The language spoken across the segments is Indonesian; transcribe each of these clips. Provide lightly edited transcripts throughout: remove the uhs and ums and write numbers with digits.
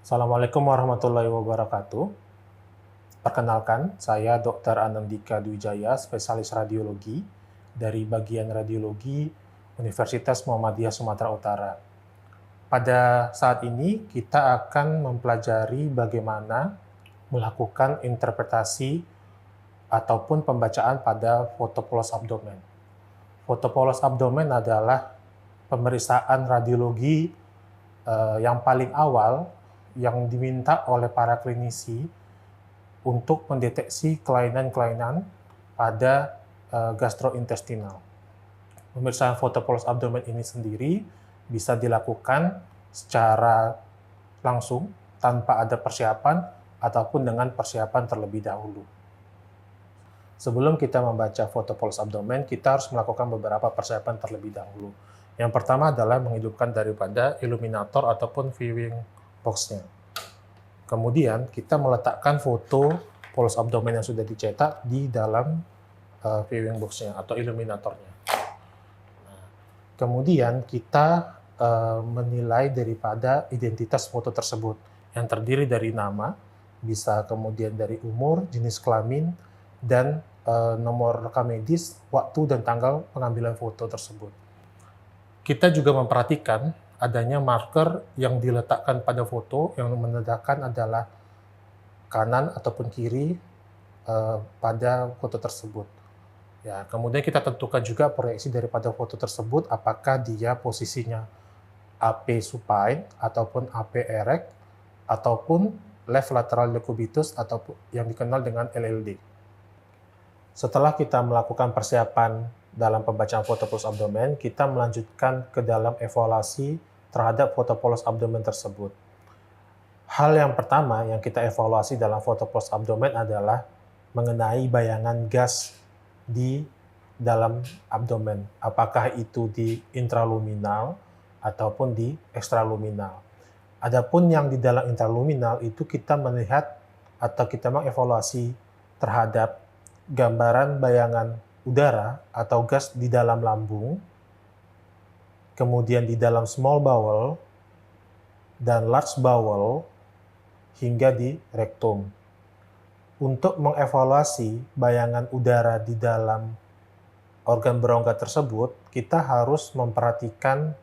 Assalamualaikum warahmatullahi wabarakatuh. Perkenalkan, saya Dr. Anandika Dwijaya, spesialis radiologi dari bagian radiologi Universitas Muhammadiyah Sumatera Utara. Pada saat ini, kita akan mempelajari bagaimana melakukan interpretasi ataupun pembacaan pada foto polos abdomen. Foto polos abdomen adalah pemeriksaan radiologi yang paling awal yang diminta oleh para klinisi untuk mendeteksi kelainan-kelainan pada gastrointestinal. Pemeriksaan foto polos abdomen ini sendiri bisa dilakukan secara langsung tanpa ada persiapan ataupun dengan persiapan terlebih dahulu. Sebelum kita membaca foto polos abdomen, kita harus melakukan beberapa persiapan terlebih dahulu. Yang pertama adalah menghidupkan daripada illuminator ataupun viewing box-nya. Kemudian kita meletakkan foto polos abdomen yang sudah dicetak di dalam viewing box-nya atau illuminatornya. Kemudian kita menilai daripada identitas foto tersebut yang terdiri dari nama, bisa kemudian dari umur, jenis kelamin, dan nomor rekam medis, waktu dan tanggal pengambilan foto tersebut. Kita juga memperhatikan adanya marker yang diletakkan pada foto yang menandakan adalah kanan ataupun kiri pada foto tersebut. Ya, kemudian kita tentukan juga proyeksi daripada foto tersebut, apakah dia posisinya AP supine ataupun AP erect ataupun left lateral decubitus atau yang dikenal dengan LLD. Setelah kita melakukan persiapan dalam pembacaan foto polos abdomen, kita melanjutkan ke dalam evaluasi terhadap foto polos abdomen tersebut. Hal yang pertama yang kita evaluasi dalam foto polos abdomen adalah mengenai bayangan gas di dalam abdomen, apakah itu di intraluminal ataupun di ekstraluminal. Adapun yang di dalam intraluminal itu kita melihat atau kita mengevaluasi terhadap gambaran bayangan udara atau gas di dalam lambung, kemudian di dalam small bowel, dan large bowel, hingga di rektum. Untuk mengevaluasi bayangan udara di dalam organ berongga tersebut, kita harus memperhatikan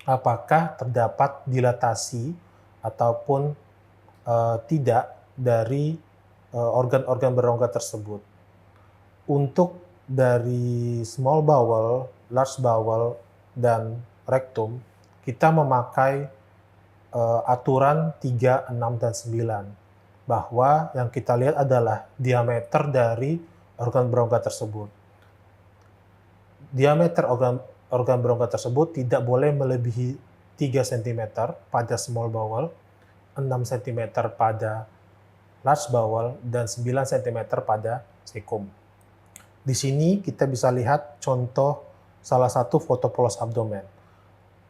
apakah terdapat dilatasi ataupun tidak dari organ-organ berongga tersebut. Untuk dari small bowel, large bowel, dan rektum, kita memakai aturan 3, 6, dan 9, bahwa yang kita lihat adalah diameter dari organ berongga tersebut. Diameter organ berongga tersebut tidak boleh melebihi 3 cm pada small bowel, 6 cm pada large bowel, dan 9 cm pada cecum. Di sini kita bisa lihat contoh salah satu foto polos abdomen.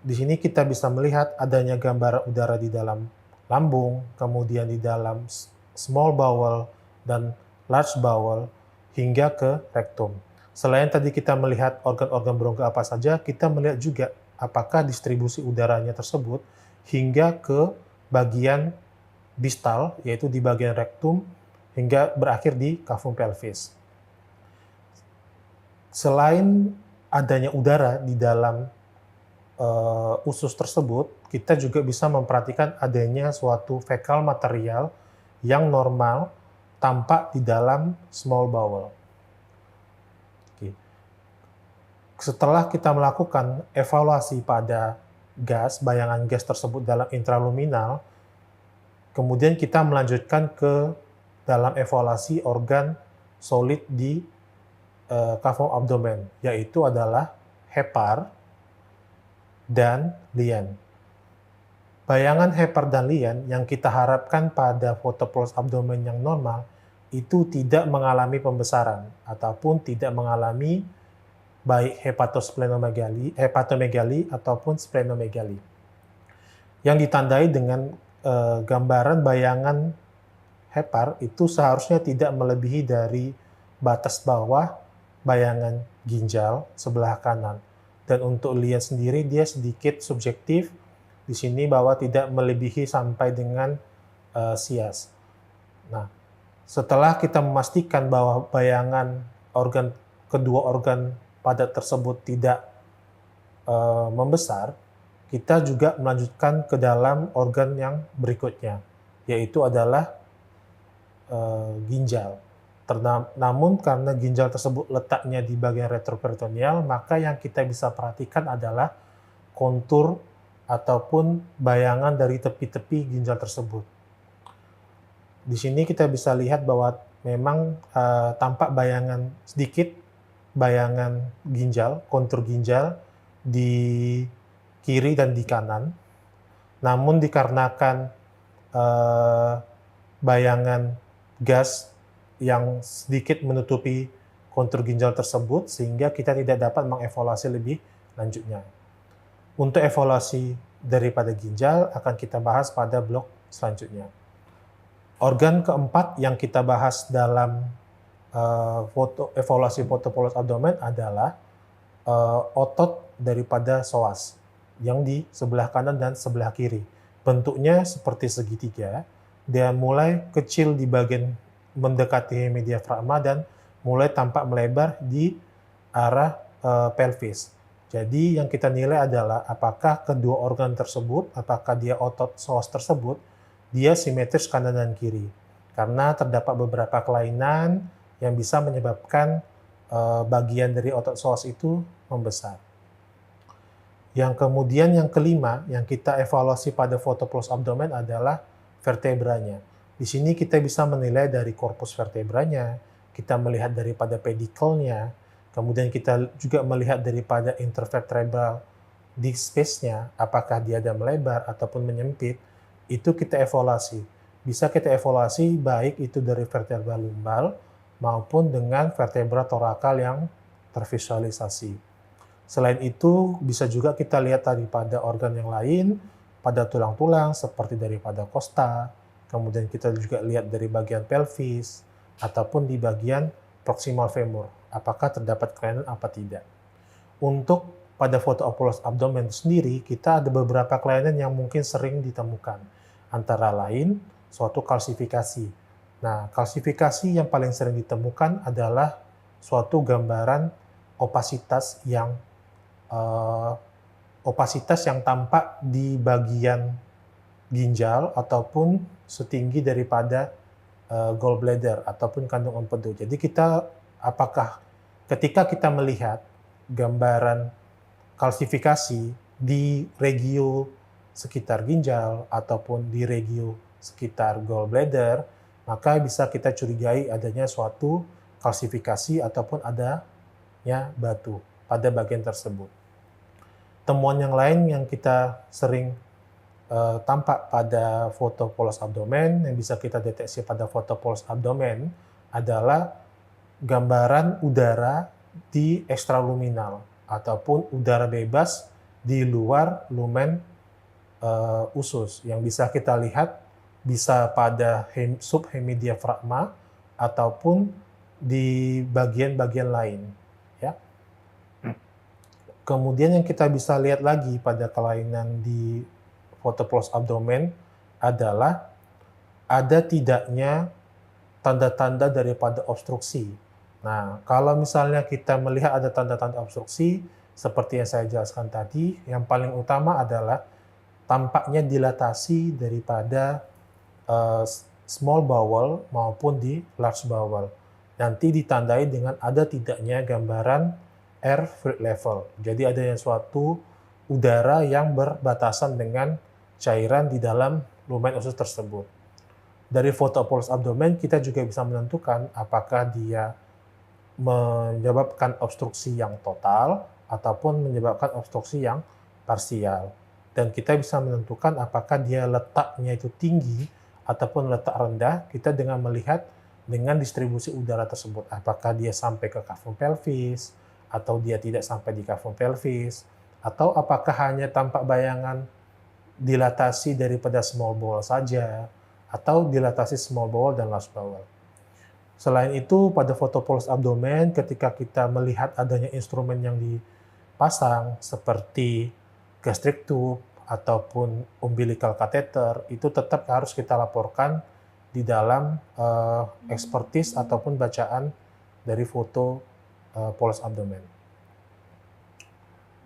Di sini kita bisa melihat adanya gambar udara di dalam lambung, kemudian di dalam small bowel dan large bowel, hingga ke rektum. Selain tadi kita melihat organ-organ berongga apa saja, kita melihat juga apakah distribusi udaranya tersebut hingga ke bagian distal, yaitu di bagian rektum, hingga berakhir di cavum pelvis. Selain adanya udara di dalam usus tersebut, kita juga bisa memperhatikan adanya suatu fekal material yang normal tampak di dalam small bowel. Oke. Setelah kita melakukan evaluasi pada gas, bayangan gas tersebut dalam intraluminal, kemudian kita melanjutkan ke dalam evaluasi organ solid di cavum abdomen, yaitu adalah hepar dan lien. Bayangan hepar dan lien yang kita harapkan pada foto polos abdomen yang normal itu tidak mengalami pembesaran ataupun tidak mengalami baik hepatomegali ataupun splenomegali. Yang ditandai dengan gambaran bayangan hepar itu seharusnya tidak melebihi dari batas bawah bayangan ginjal sebelah kanan. Dan untuk lien sendiri dia sedikit subjektif di sini bahwa tidak melebihi sampai dengan sias. Nah, setelah kita memastikan bahwa bayangan kedua organ padat tersebut tidak membesar, kita juga melanjutkan ke dalam organ yang berikutnya, yaitu adalah ginjal. Namun karena ginjal tersebut letaknya di bagian retroperitoneal, maka yang kita bisa perhatikan adalah kontur ataupun bayangan dari tepi-tepi ginjal tersebut. Di sini kita bisa lihat bahwa memang tampak sedikit bayangan ginjal, kontur ginjal di kiri dan di kanan. Namun dikarenakan bayangan gas yang sedikit menutupi kontur ginjal tersebut, sehingga kita tidak dapat mengevaluasi lebih lanjutnya. Untuk evaluasi daripada ginjal akan kita bahas pada blok selanjutnya. Organ keempat yang kita bahas dalam evaluasi foto polos abdomen adalah otot daripada psoas yang di sebelah kanan dan sebelah kiri. Bentuknya seperti segitiga, dia mulai kecil di bagian mendekati hemidiafragma dan mulai tampak melebar di arah pelvis. Jadi yang kita nilai adalah apakah kedua organ tersebut, apakah dia otot psoas tersebut, dia simetris kanan dan kiri. Karena terdapat beberapa kelainan yang bisa menyebabkan bagian dari otot psoas itu membesar. Yang kemudian yang kelima yang kita evaluasi pada foto polos abdomen adalah vertebranya. Di sini kita bisa menilai dari korpus vertebranya, kita melihat daripada pedikelnya, kemudian kita juga melihat daripada intervertebral disc space-nya, apakah dia ada melebar ataupun menyempit, itu kita evaluasi. Bisa kita evaluasi baik itu dari vertebra lumbal maupun dengan vertebra torakal yang tervisualisasi. Selain itu, bisa juga kita lihat daripada organ yang lain, pada tulang-tulang seperti daripada kosta, kemudian kita juga lihat dari bagian pelvis, ataupun di bagian proximal femur, apakah terdapat kelainan apa tidak. Untuk pada foto polos abdomen sendiri, kita ada beberapa kelainan yang mungkin sering ditemukan, antara lain suatu kalsifikasi. Nah, kalsifikasi yang paling sering ditemukan adalah suatu gambaran opasitas yang tampak di bagian ginjal ataupun setinggi daripada gallbladder ataupun kandung empedu. Jadi ketika kita melihat gambaran kalsifikasi di regio sekitar ginjal ataupun di regio sekitar gallbladder, maka bisa kita curigai adanya suatu kalsifikasi ataupun adanya batu pada bagian tersebut. Temuan yang lain yang kita sering tampak pada foto polos abdomen, yang bisa kita deteksi pada foto polos abdomen adalah gambaran udara di ekstraluminal ataupun udara bebas di luar lumen usus, yang bisa kita lihat bisa pada subhemidiafragma ataupun di bagian-bagian lain. Ya. Kemudian yang kita bisa lihat lagi pada kelainan di foto polos abdomen adalah ada tidaknya tanda-tanda daripada obstruksi. Nah, kalau misalnya kita melihat ada tanda-tanda obstruksi, seperti yang saya jelaskan tadi, yang paling utama adalah tampaknya dilatasi daripada small bowel maupun di large bowel. Nanti ditandai dengan ada tidaknya gambaran air fluid level. Jadi adanya suatu udara yang berbatasan dengan cairan di dalam lumen usus tersebut. Dari foto polos abdomen kita juga bisa menentukan apakah dia menyebabkan obstruksi yang total ataupun menyebabkan obstruksi yang parsial. Dan kita bisa menentukan apakah dia letaknya itu tinggi ataupun letak rendah, kita dengan melihat dengan distribusi udara tersebut. Apakah dia sampai ke kafum pelvis, atau dia tidak sampai di kafum pelvis, atau apakah hanya tampak bayangan dilatasi daripada small bowel saja, atau dilatasi small bowel dan large bowel. Selain itu, pada foto polos abdomen, ketika kita melihat adanya instrumen yang dipasang, seperti gastric tube, ataupun umbilical catheter, itu tetap harus kita laporkan di dalam expertise ataupun bacaan dari foto polos abdomen.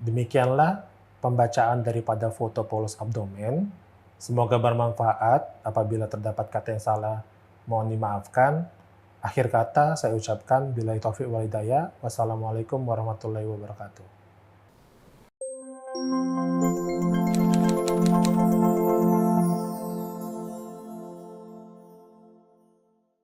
Demikianlah pembacaan daripada foto polos abdomen. Semoga bermanfaat. Apabila terdapat kata yang salah, mohon dimaafkan. Akhir kata saya ucapkan billahi taufiq wal hidayah. Wassalamualaikum warahmatullahi wabarakatuh.